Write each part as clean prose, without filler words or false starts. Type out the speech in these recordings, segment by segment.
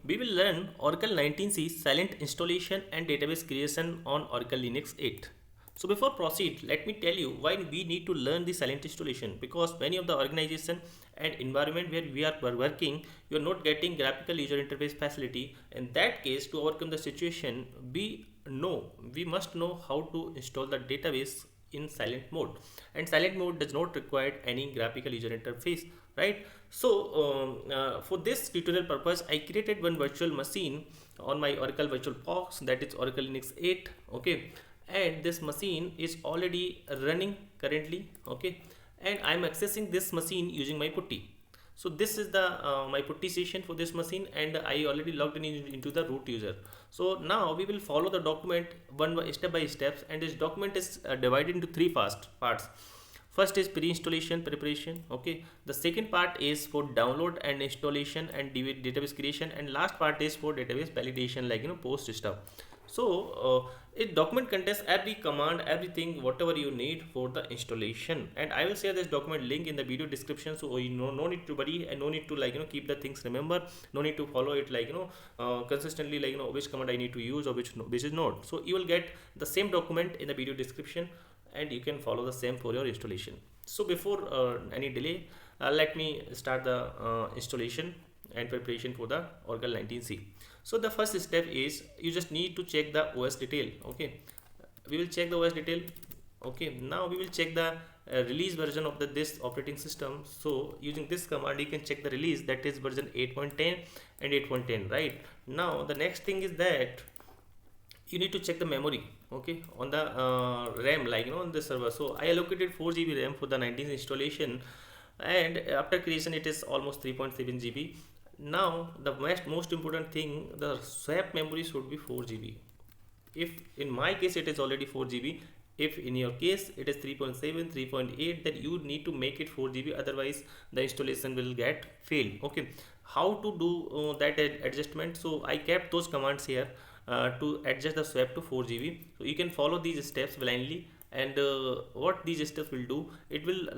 we will learn Oracle 19c silent installation and database creation on Oracle Linux 8. So before proceed, let me tell you why we need to learn the silent installation, because many of the organization and environment where we are working, you are not getting graphical user interface facility. In that case, to overcome the situation, we must know how to install the database in silent mode, and silent mode does not require any graphical user interface, right? So for this tutorial purpose, I created one virtual machine on my Oracle virtual box, that is Oracle Linux 8. Okay, and this machine is already running currently. Okay, and I'm accessing this machine using my putty. So this is the my putty session for this machine, and I already logged into the root user. So now we will follow the document step by steps, and this document is divided into three fast parts. First is pre-installation preparation. Okay, the second part is for download and installation and database creation, and last part is for database validation, like post stuff. So it document contains every command, everything whatever you need for the installation, and I will share this document link in the video description. So no need to worry, and no need to keep the things remember, no need to follow it consistently, which command I need to use or which is not. So you will get the same document in the video description, and you can follow the same for your installation. So before any delay, let me start the installation and preparation for the Oracle 19c. So the first step is you just need to check the OS detail. Okay, we will check the OS detail. Okay, now we will check the release version of this operating system. So using this command, you can check the release, that is version 8.10 and 8.10. right? Now the next thing is that you need to check the memory, okay, on the RAM, on the server. So I allocated 4 GB RAM for the 19th installation, and after creation it is almost 3.7 GB. Now the most important thing, the swap memory should be 4 GB. If in my case it is already 4 GB, if in your case it is 3.7 3.8, then you need to make it 4 GB, otherwise the installation will get failed. Okay, how to do that adjustment? So I kept those commands here to adjust the swap to 4 GB. So you can follow these steps blindly, and what these steps will do, it will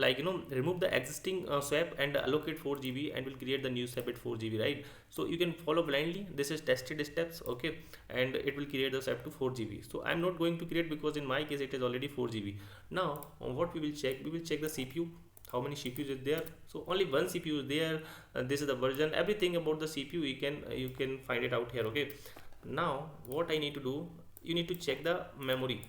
remove the existing swap and allocate 4 GB and will create the new swap at 4 GB, right? So you can follow blindly, this is tested steps. Okay, and it will create the swap to 4 GB. So I'm not going to create, because in my case it is already 4 GB. Now what we will check, we will check the CPU, how many CPUs is there. So only one CPU is there. This is the version, everything about the CPU you can find it out here. Okay, now what I need to do, you need to check the memory,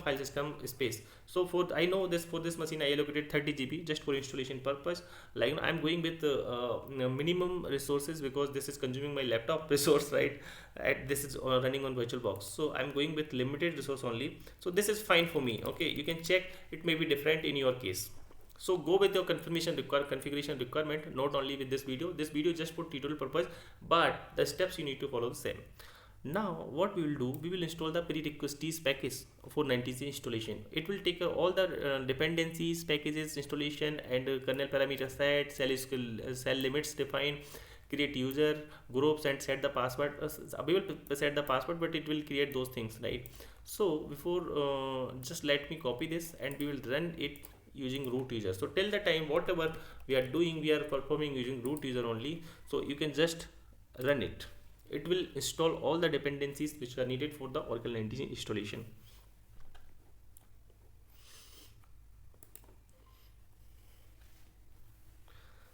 file system space. So I know this, for this machine I allocated 30 GB just for installation purpose. I'm going with minimum resources, because this is consuming my laptop resource, right? This is running on VirtualBox, so I'm going with limited resource only. So this is fine for me. Okay, you can check, it may be different in your case. So go with your configuration requirement, not only with this video. This video just for tutorial purpose, but the steps you need to follow the same. Now what we will do, we will install the prerequisites package for 19c installation. It will take all the dependencies, packages, installation, and kernel parameter set, cell limits define, create user groups, and set the password. We will set the password, but it will create those things, right? So before just let me copy this, and we will run it using root user. So till the time whatever we are doing, we are performing using root user only. So you can just run it. It will install all the dependencies which are needed for the Oracle 19 installation.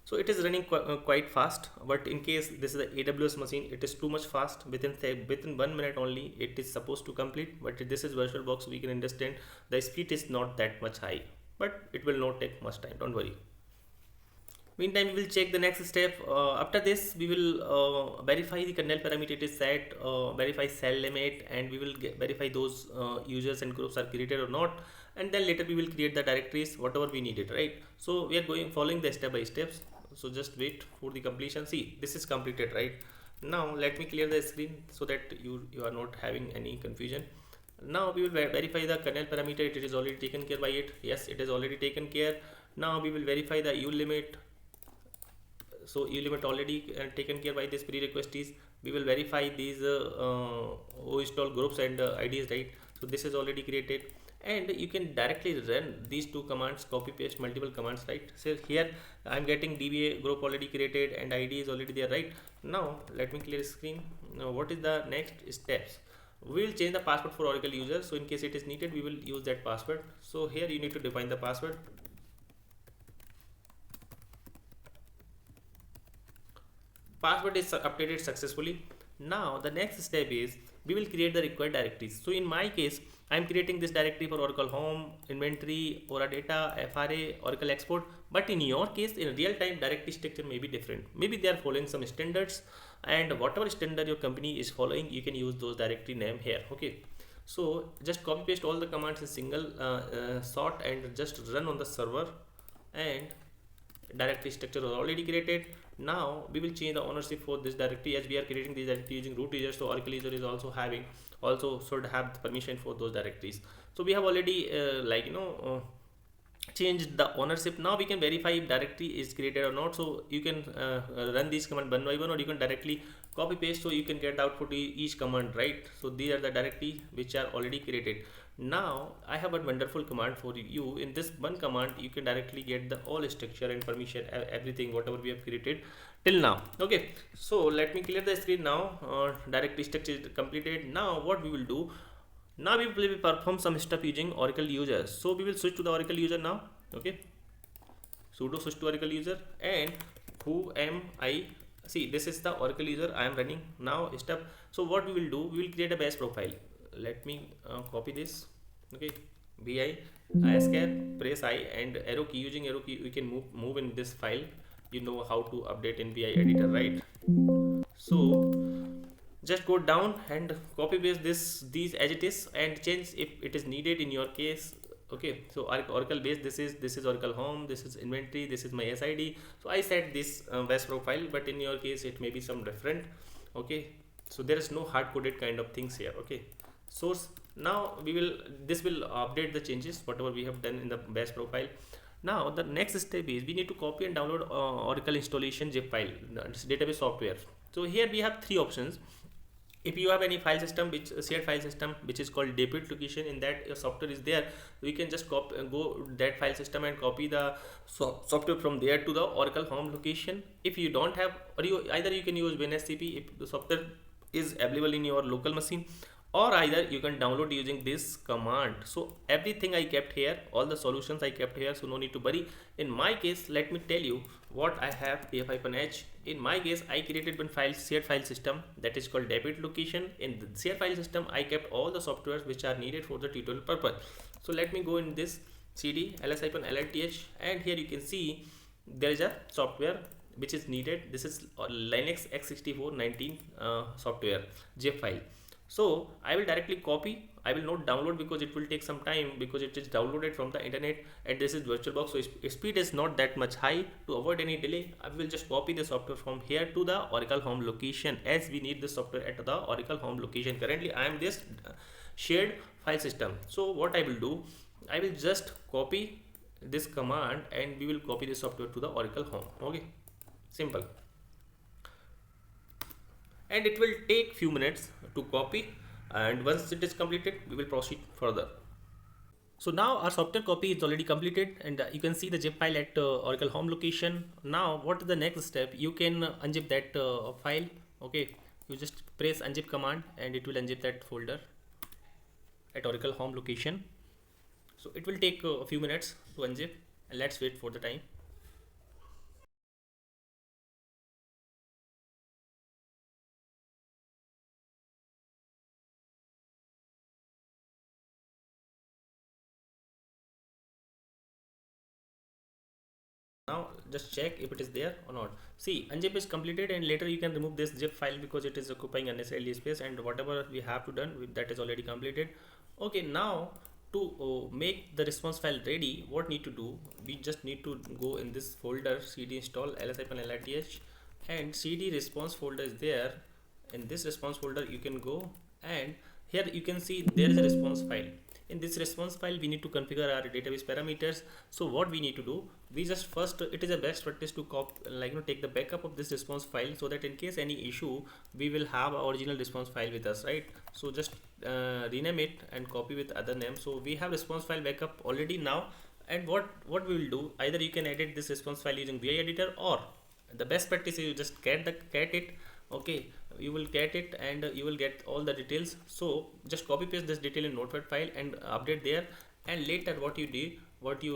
So it is running quite fast, but in case this is the AWS machine, it is too much fast. Within 1 minute only it is supposed to complete, but this is VirtualBox, so we can understand the speed is not that much high, but it will not take much time, don't worry. Meantime, we will check the next step. After this, we will verify the kernel parameter it is set, verify cell limit, and we will verify those users and groups are created or not, and then later we will create the directories whatever we needed, right? So we are following the step by steps. So just wait for the completion. See, this is completed, right? Now let me clear the screen so that you are not having any confusion. Now we will verify the kernel parameter. It is already taken care by it. Yes, it is already taken care. Now we will verify the U limit. So U limit already taken care by this prerequisites. We will verify these install groups and IDs, right? So this is already created. and you can directly run these two commands, copy paste multiple commands, right? So here I'm getting DBA group already created and ID is already there, right? Now let me clear screen. Now what is the next steps? We will change the password for Oracle user, so in case it is needed we will use that password. So here you need to define the password. Password is updated successfully. Now the next step is we will create the required directories. So in my case I'm creating this directory for Oracle Home, Inventory, Ora Data, FRA, Oracle Export. But in your case, in real time, directory structure may be different. Maybe they are following some standards, and whatever standard your company is following, you can use those directory name here. Okay. So just copy paste all the commands in single shot and just run on the server, and directory structure was already created. Now we will change the ownership for this directory, as we are creating this directory using root user, so Oracle user is also should have the permission for those directories. So we have already changed the ownership. Now we can verify if directory is created or not. So you can run these command one by one, or you can directly copy paste, so you can get output each command, right? So these are the directory which are already created. Now I have a wonderful command for you. In this one command you can directly get the all structure and permission, everything whatever we have created till now. Okay, so let me clear the screen now. Directory structure is completed. Now what we will do, now we will perform some stuff using Oracle user. So we will switch to the Oracle user now. Okay, sudo switch to Oracle user, and who am I? See, this is the Oracle user I am running now step. So what we will do, we will create a base profile. Let me copy this. Okay, bi escape, press I and arrow key. Using arrow key we can move in this file. You know how to update in bi editor, right? So just go down and copy paste these as it is, and change if it is needed in your case. Okay, so Oracle base, this is Oracle Home, this is Inventory, this is my SID. So I set this base profile, but in your case it may be some different. Okay, so there is no hard coded kind of things here. Okay, source. Now this will update the changes whatever we have done in the base profile. Now the next step is we need to copy and download Oracle installation zip file, database software. So here we have three options. If you have any file system, which shared file system which is called debit location, in that your software is there, we can just go that file system and copy the software from there to the Oracle Home location. If you don't have, or either you can use WinSCP if the software is available in your local machine, or either you can download using this command. So everything I kept here, all the solutions I kept here, so no need to worry. In my case, let me tell you what I have. df-h. In my case, I created one file, shared file system, that is called debit location. In the shared file system I kept all the softwares which are needed for the tutorial purpose. So let me go in this cd ls-lrth, and here you can see there is a software which is needed. This is Linux x64 19 software zip file. So I will directly copy. I will not download because it will take some time, because it is downloaded from the internet, and this is VirtualBox, so speed is not that much high. To avoid any delay, I will just copy the software from here to the Oracle Home location, as we need the software at the Oracle Home location. Currently I am this shared file system. So what I will do, I will just copy this command and we will copy the software to the Oracle Home. Okay, simple. And it will take few minutes to copy, and once it is completed we will proceed further. So now our software copy is already completed, and you can see the zip file at Oracle Home location. Now what is the next step? You can unzip that file. Okay, you just press unzip command and it will unzip that folder at Oracle Home location. So it will take a few minutes to unzip, and let's wait for the time. Now just check if it is there or not. See, unzip is completed, and later you can remove this zip file because it is occupying unnecessary space, and whatever we have to done with that is already completed. Okay, now to make the response file ready, what need to do, we just need to go in this folder cd install ls-lrth, and cd response folder is there. In this response folder you can go, and here you can see there is a response file. In this response file, we need to configure our database parameters. So what we need to do, we just first, it is a best practice to take the backup of this response file, so that in case any issue, we will have our original response file with us, right? So just rename it and copy with other name. So we have response file backup already now. And what we will do, either you can edit this response file using VI editor, or the best practice is you just cat it. Okay, you will cat it and you will get all the details. So just copy paste this detail in notepad file and update there, and later what you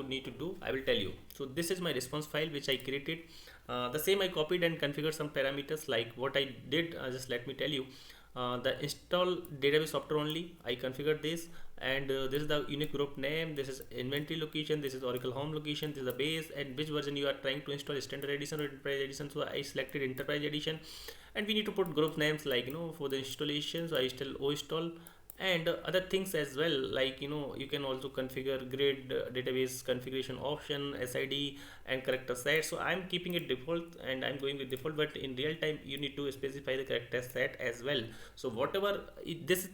need to do, I will tell you. So this is my response file which I created. The same I copied and configured some parameters. Like what I did, just let me tell you. The install database software only, I configured this, and this is the unique group name, this is inventory location, this is Oracle home location, this is the base, and which version you are trying to install, standard edition or enterprise edition. So I selected enterprise edition, and we need to put group names like for the installation. So I install and other things as well, like you can also configure grid database configuration option, SID and character set. So I'm keeping it default and I'm going with default, but in real time you need to specify the character set as well. So whatever this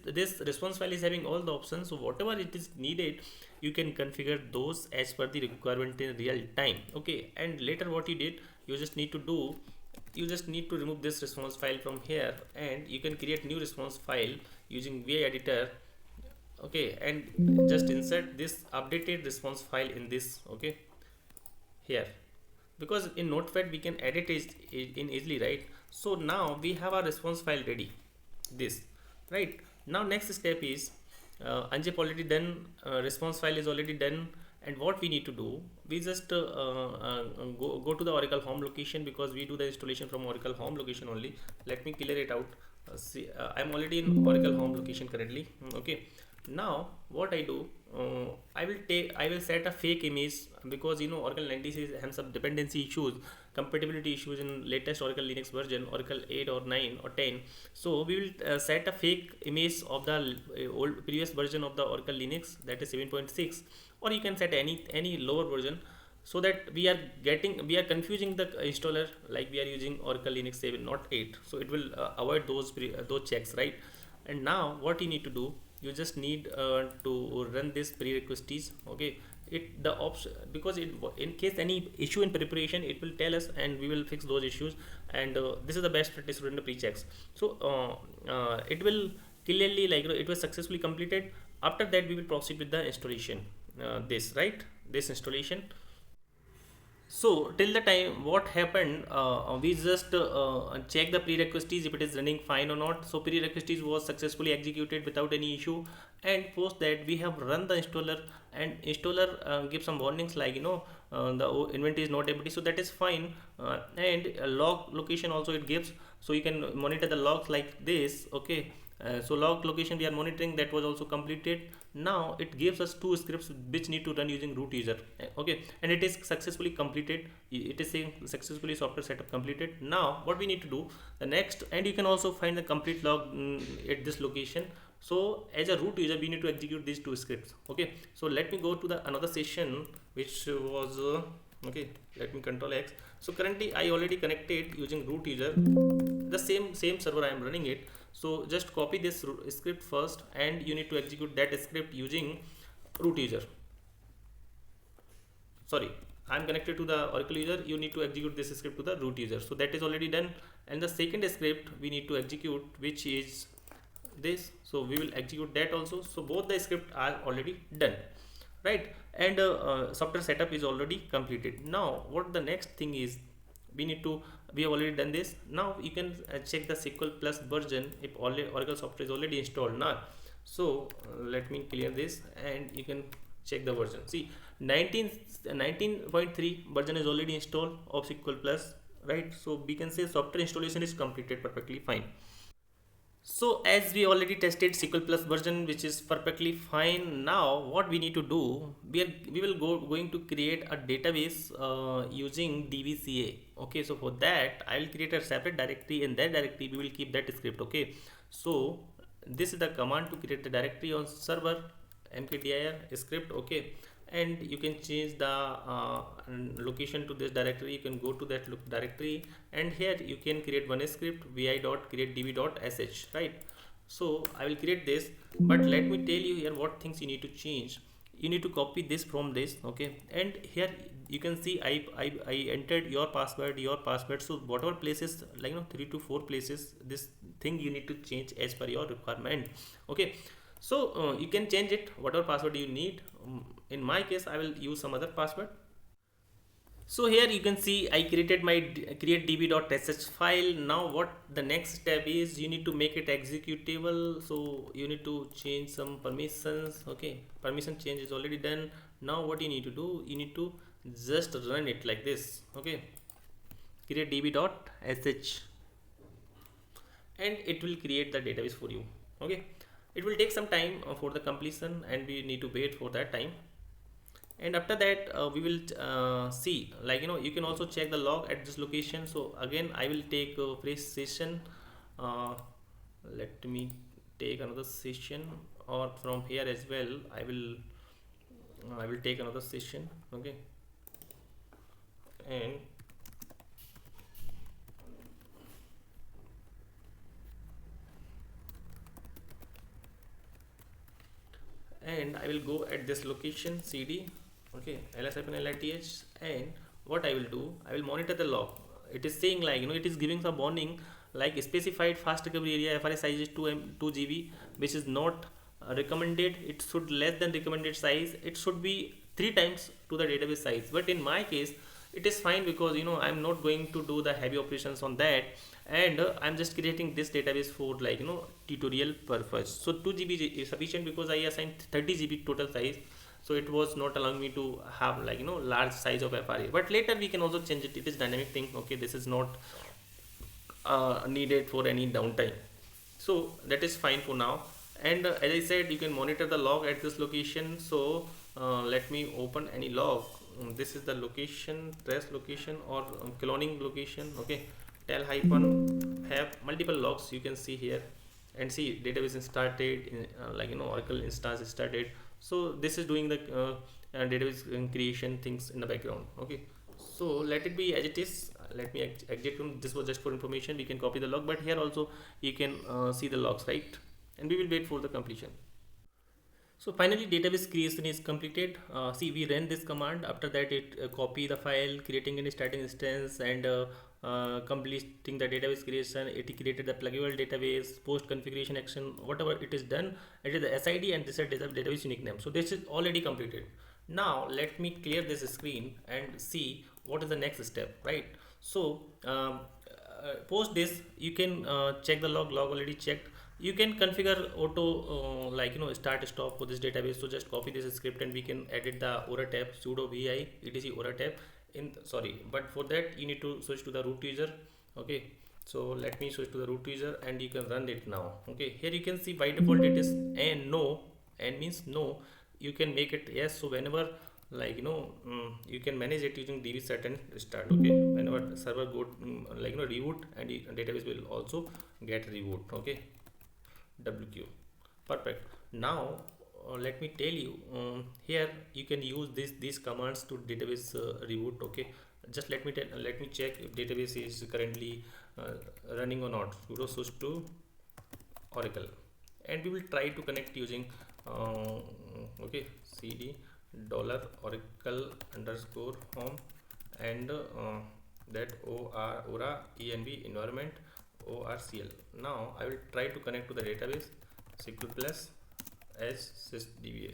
response file is having all the options, so whatever it is needed, you can configure those as per the requirement in real time. Okay, and later what you did, you just need to remove this response file from here, and you can create new response file using VI editor. Okay, and just insert this updated response file in this. Okay, here, because in notepad we can edit it in easily, right? So now we have our response file ready, this, right? Now next step is unzip already done, response file is already done, and what we need to do, we just go to the Oracle home location, because we do the installation from Oracle home location only. Let me clear it out. See, I'm already in Oracle home location currently. Okay, now what I do, I will set a fake image, because Oracle 96 has some dependency issues, compatibility issues in latest Oracle Linux version, Oracle 8 or 9 or 10. So we will set a fake image of the old previous version of the Oracle Linux, that is 7.6, or you can set any lower version, so that we are confusing the installer, like we are using Oracle Linux 7 not 8. So it will avoid those checks, right? And now what you need to do, you just need to run this prerequisites. Okay, the option, because in case any issue in preparation, it will tell us and we will fix those issues. And this is the best practice to run the pre-checks. So it will clearly, like it was successfully completed. After that we will proceed with the installation, this installation. So till the time what happened, we just check the prerequisites if it is running fine or not. So prerequisites was successfully executed without any issue, and post that we have run the installer, and installer gives some warnings like the inventory is not empty, so that is fine. And log location also it gives, so you can monitor the logs like this. Okay, so log location we are monitoring, that was also completed. Now it gives us two scripts which need to run using root user. Okay, and it is successfully completed. It is saying successfully software setup completed. Now what we need to do, the next, and you can also find the complete log at this location. So as a root user we need to execute these two scripts. Okay, so let me go to the another session which was okay, let me control X. So currently I already connected using root user, the same server I am running it. So just copy this script first, and you need to execute that script using root user. Sorry, I'm connected to the Oracle user, you need to execute this script to the root user. So that is already done, and the second script we need to execute, which is this. So we will execute that also. So both the scripts are already done, right? And software setup is already completed. Now what the next thing is, we have already done this. Now you can check the SQL Plus version if Oracle software is already installed now. So let me clear this, and you can check the version. See, 19.3 version is already installed of SQL Plus, right? So we can say software installation is completed perfectly fine. So as we already tested SQL Plus version, which is perfectly fine, now what we need to do, we will going to create a database using DBCA. Okay, so for that I will create a separate directory. In that directory we will keep that script. Okay, so this is the command to create the directory on server, mkdir script. Okay, and you can change the location to this directory. You can go to that directory, and here you can create one script, vi.createdb.sh, right? So I will create this, but let me tell you here what things you need to change. You need to copy this from this, okay, and here you can see I entered your password. So whatever places, like 3 to 4 places, this thing you need to change as per your requirement, okay. So you can change it whatever password you need. In my case I will use some other password. So here you can see I created my create db.sh file. Now what the next step is, you need to make it executable. So you need to change some permissions, okay. Permission change is already done. Now what you need to do, you need to just run it like this, okay. Create db.sh and it will create the database for you, okay. It will take some time for the completion, and we need to wait for that time. And after that we will see, like you can also check the log at this location. So again I will take a fresh session. uh, Let me take another session, or from here as well I will take another session, okay. And I will go at this location cd, okay, ls-lith, and what I will do, I will monitor the log. It is saying, like it is giving some warning like specified fast recovery area FRS size is 2 GB, which is not recommended. It should less than recommended size. It should be 3 times to the database size. But in my case it is fine, because I'm not going to do the heavy operations on that, and I'm just creating this database for, like tutorial purpose. So 2 GB is sufficient, because I assigned 30 GB total size. So it was not allowing me to have, like large size of FRA, but later we can also change it. It is dynamic thing, okay. This is not needed for any downtime, so that is fine for now. And as I said, you can monitor the log at this location. So let me open any log. This is the location, trace location, or cloning location, okay. Tel hyphen have multiple logs, you can see here. And see, database started in, Oracle instance started. So this is doing the database creation things in the background, okay. So let it be as it is. Let me exit from this. Was just for information. We can copy the log, but here also you can see the logs, right? And we will wait for the completion. So finally database creation is completed. See, we ran this command. After that it copy the file, creating any starting instance, and completing the database creation. It created the pluggable database, post configuration action, whatever it is done. It is the SID, and this is the database unique name. So this is already completed. Now let me clear this screen and see what is the next step, right? So post this you can check the log already checked. You can configure auto start stop for this database. So just copy this script, and we can edit the aura tab, sudo vi etc aura tab in sorry, but for that you need to switch to the root user, okay. So let me switch to the root user, and you can run it now, okay. Here you can see by default it is and no, and means no. You can make it yes. So whenever, you can manage it using db set and start, okay. Whenever server go reboot, and database will also get reboot, okay. WQ, perfect. Now let me tell you, here you can use these commands to database reboot, okay. Just let me check if database is currently running or not. Sudo switch to Oracle, and we will try to connect using okay, cd dollar oracle underscore home, and that aura env environment orcl. Now I will try to connect to the database SQL plus as sysdba.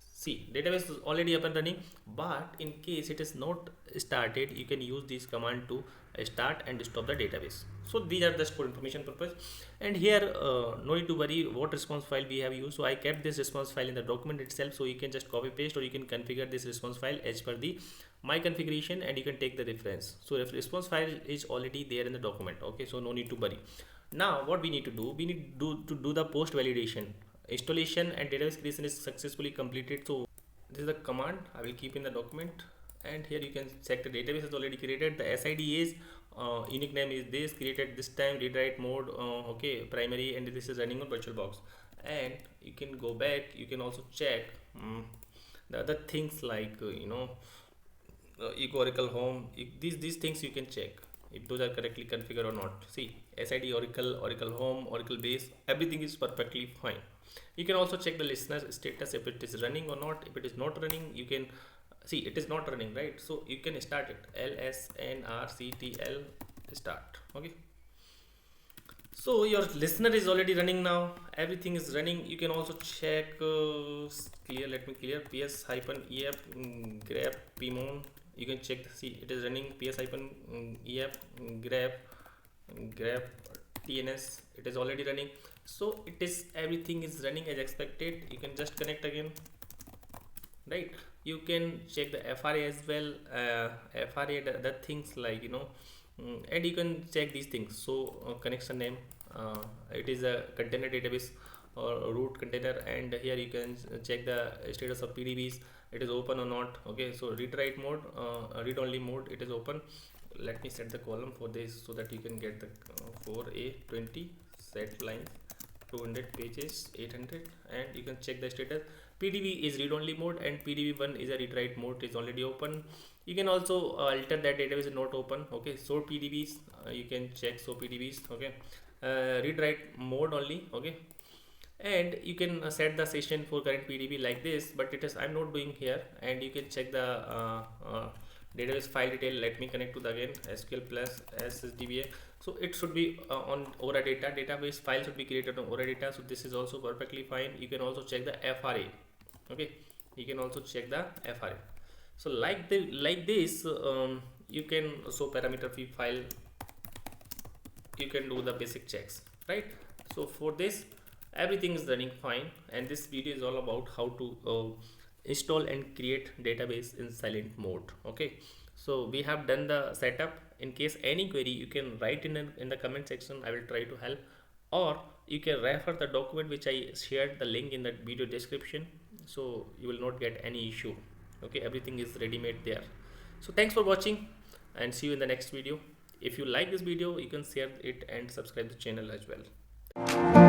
See, database is already up and running, but in case it is not started, you can use this command to start and stop the database. So these are just for information purpose. And here no need to worry what response file we have used. So I kept this response file in the document itself, so you can just copy paste, or you can configure this response file as per the my configuration, and you can take the reference. So if response file is already there in the document, okay, so no need to worry. Now what we need to do, we need to do the post validation. Installation and database creation is successfully completed. So this is the command I will keep in the document, and here you can check the database is already created. The SID is unique name is this, created this time, read write mode, okay, primary, and this is running on virtualbox. And you can go back, you can also check the other things like eco oracle home. These things you can check. if those are correctly configured or not. See, SID Oracle, Oracle Home, Oracle Base, everything is perfectly fine. You can also check the listener status if it is running or not. If it is not running, you can see it is not running, right? So you can start it, lsnrctl start. Okay, so your listener is already running now, everything is running. You can also check clear, let me clear ps hyphen ef grab pmon. You can check, see it is running ps hyphen ef grab tns, it is already running. So it is, everything is running as expected. You can just connect again, right? You can check the FRA as well, FRA, the things like, you know, and you can check these things. So connection name, it is a container database or root container, and here you can check the status of PDBs, it is open or not. Okay, so read write mode, read only mode, it is open. Let me set the column for this so that you can get the 4a20 set lines 200 pages 800, and you can check the status. PDB is read only mode and PDB1 is a read write mode, is already open. You can also alter that database is not open. Okay, so PDBs, you can check so PDBs. Okay, read write mode only. Okay, and you can set the session for current PDB like this, but it is, I'm not doing here. And you can check the database file detail. Let me connect to the again SQL plus SSDBA. So it should be on Aura data, database file should be created on Aura data. So this is also perfectly fine. You can also check the FRA. Okay, you can also check the FRA. So like this, you can show parameter free file, you can do the basic checks, right? So for this, everything is running fine, and this video is all about how to install and create database in silent mode. Okay, so we have done the setup. In case any query, you can write in the comment section, I will try to help, or you can refer the document which I shared the link in the video description, so you will not get any issue. Okay, everything is ready made there. So thanks for watching, and see you in the next video. If you like this video, you can share it and subscribe the channel as well.